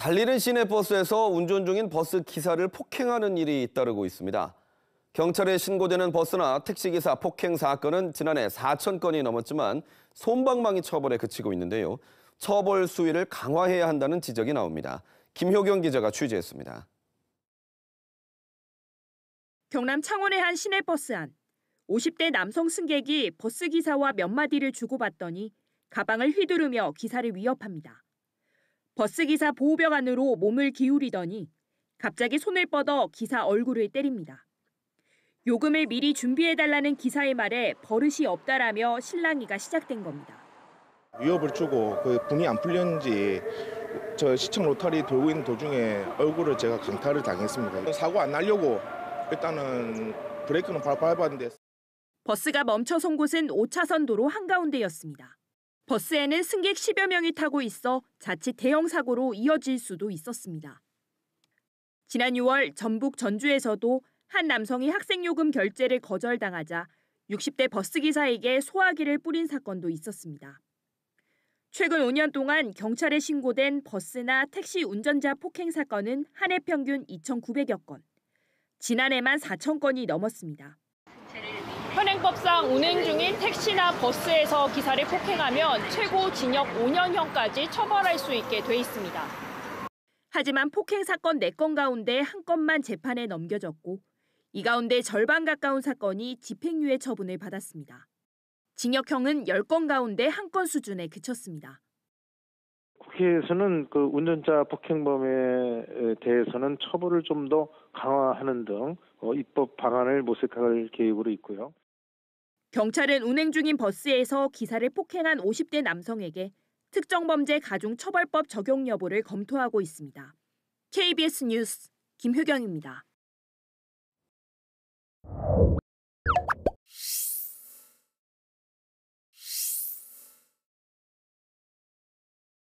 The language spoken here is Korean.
달리는 시내버스에서 운전 중인 버스 기사를 폭행하는 일이 잇따르고 있습니다. 경찰에 신고되는 버스나 택시기사 폭행 사건은 지난해 4,000건이 넘었지만 솜방망이 처벌에 그치고 있는데요. 처벌 수위를 강화해야 한다는 지적이 나옵니다. 김효경 기자가 취재했습니다. 경남 창원의 한 시내버스 안. 50대 남성 승객이 버스기사와 몇 마디를 주고받더니 가방을 휘두르며 기사를 위협합니다. 버스기사 보호벽 안으로 몸을 기울이더니 갑자기 손을 뻗어 기사 얼굴을 때립니다. 요금을 미리 준비해달라는 기사의 말에 버릇이 없다라며 실랑이가 시작된 겁니다. 위협을 주고 그 분이 안 풀렸는지 저 시청 로타리 돌고 있는 도중에 얼굴을 제가 강타를 당했습니다. 사고 안 나려고 일단은 브레이크는 바로 밟았는데 버스가 멈춰 선 곳은 5차선 도로 한가운데였습니다. 버스에는 승객 10여 명이 타고 있어 자칫 대형 사고로 이어질 수도 있었습니다. 지난 6월 전북 전주에서도 한 남성이 학생요금 결제를 거절당하자 60대 버스기사에게 소화기를 뿌린 사건도 있었습니다. 최근 5년 동안 경찰에 신고된 버스나 택시 운전자 폭행 사건은 한 해 평균 2,900여 건, 지난해만 4,000건이 넘었습니다. 현행법상 운행 중인 택시나 버스에서 기사를 폭행하면 최고 징역 5년형까지 처벌할 수 있게 돼 있습니다. 하지만 폭행 사건 4건 가운데 1건만 재판에 넘겨졌고 이 가운데 절반 가까운 사건이 집행유예 처분을 받았습니다. 징역형은 10건 가운데 1건 수준에 그쳤습니다. 국회에서는 그 운전자 폭행범에 대해서는 처벌을 좀 더 강화하는 등 입법 방안을 모색할 계획으로 있고요. 경찰은 운행 중인 버스에서 기사를 폭행한 50대 남성에게 특정범죄 가중처벌법 적용 여부를 검토하고 있습니다. KBS 뉴스 김효경입니다.